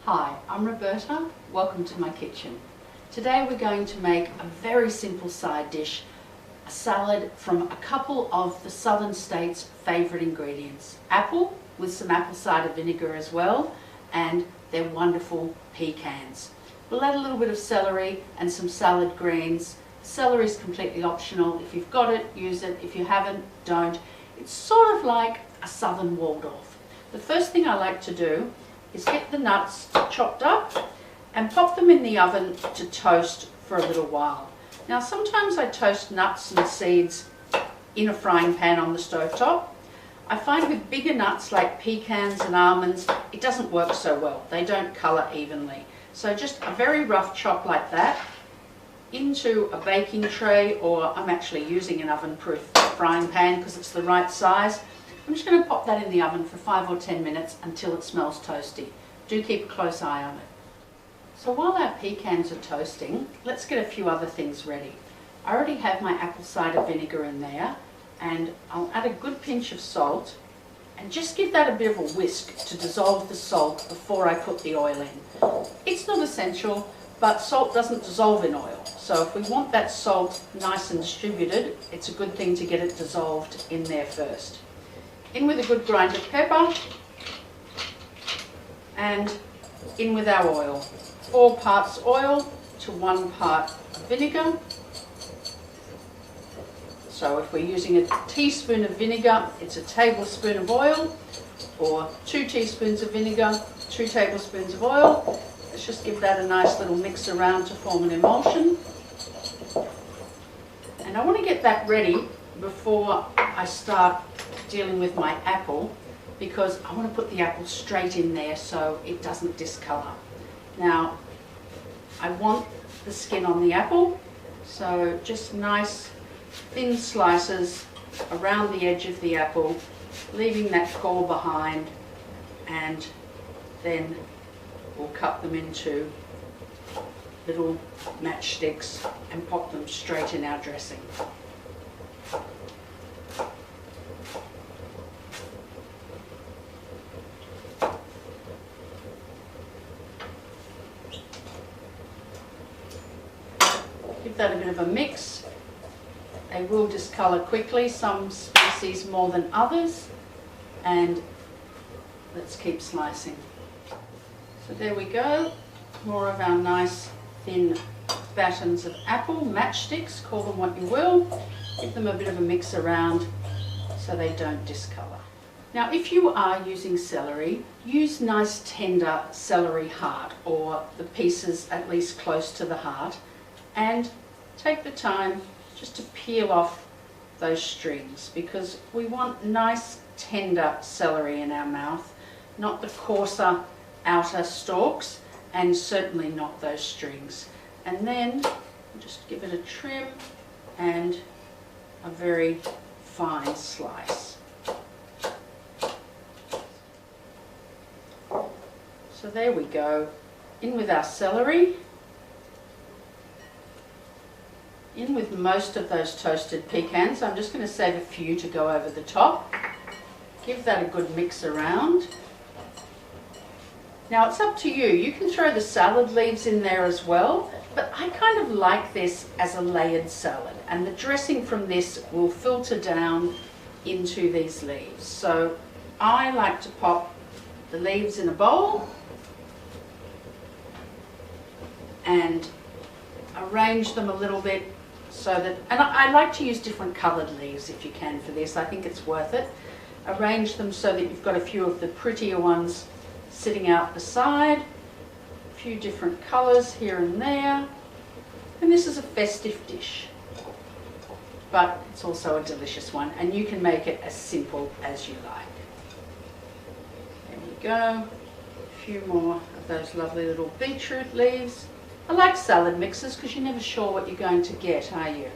Hi, I'm Roberta. Welcome to my kitchen. Today we're going to make a very simple side dish, a salad from a couple of the southern states' favourite ingredients. Apple with some apple cider vinegar as well, and they're wonderful pecans. We'll add a little bit of celery and some salad greens. Celery is completely optional. If you've got it, use it. If you haven't, don't. It's sort of like a southern Waldorf. The first thing I like to do is get the nuts chopped up and pop them in the oven to toast for a little while. Now sometimes I toast nuts and seeds in a frying pan on the stovetop. I find with bigger nuts like pecans and almonds, it doesn't work so well. They don't colour evenly. So just a very rough chop like that into a baking tray, or I'm actually using an oven-proof frying pan because it's the right size. I'm just going to pop that in the oven for 5 or 10 minutes until it smells toasty. Do keep a close eye on it. So while our pecans are toasting, let's get a few other things ready. I already have my apple cider vinegar in there, and I'll add a good pinch of salt and just give that a bit of a whisk to dissolve the salt before I put the oil in. It's not essential, but salt doesn't dissolve in oil. So if we want that salt nice and distributed, it's a good thing to get it dissolved in there first. In with a good grind of pepper, and in with our oil. 4 parts oil to 1 part vinegar. So if we're using a teaspoon of vinegar, it's a tablespoon of oil, or 2 teaspoons of vinegar, 2 tablespoons of oil. Let's just give that a nice little mix around to form an emulsion. And I want to get that ready before I start dealing with my apple, because I want to put the apple straight in there so it doesn't discolour. Now, I want the skin on the apple, so just nice thin slices around the edge of the apple, leaving that core behind, and then we'll cut them into little matchsticks and pop them straight in our dressing. Give that a bit of a mix. They will discolour quickly, some species more than others, and let's keep slicing. So there we go, more of our nice thin battens of apple, matchsticks, call them what you will. Give them a bit of a mix around so they don't discolour. Now if you are using celery, use nice tender celery heart, or the pieces at least close to the heart, and take the time just to peel off those strings, because we want nice tender celery in our mouth, not the coarser outer stalks, and certainly not those strings. And then just give it a trim and a very fine slice. So there we go. In with our celery. In with most of those toasted pecans. I'm just going to save a few to go over the top. Give that a good mix around. Now it's up to you. You can throw the salad leaves in there as well, but I kind of like this as a layered salad, and the dressing from this will filter down into these leaves. So I like to pop the leaves in a bowl and arrange them a little bit so that, and I like to use different coloured leaves if you can for this. I think it's worth it. Arrange them so that you've got a few of the prettier ones sitting out the side, a few different colours here and there, and this is a festive dish, but it's also a delicious one, and you can make it as simple as you like. There we go, a few more of those lovely little beetroot leaves. I like salad mixes because you're never sure what you're going to get, are you?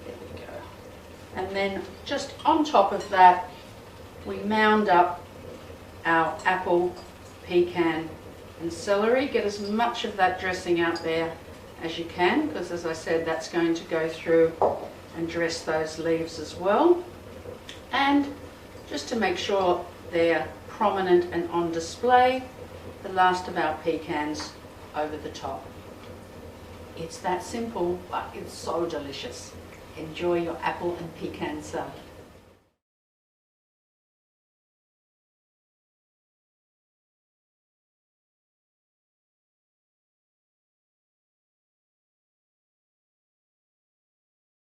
There we go. And then just on top of that, we mound up our apple, pecan and celery. Get as much of that dressing out there as you can, because as I said, that's going to go through and dress those leaves as well. And just to make sure they're prominent and on display, the last of our pecans over the top. It's that simple, but it's so delicious. Enjoy your apple and pecan salad.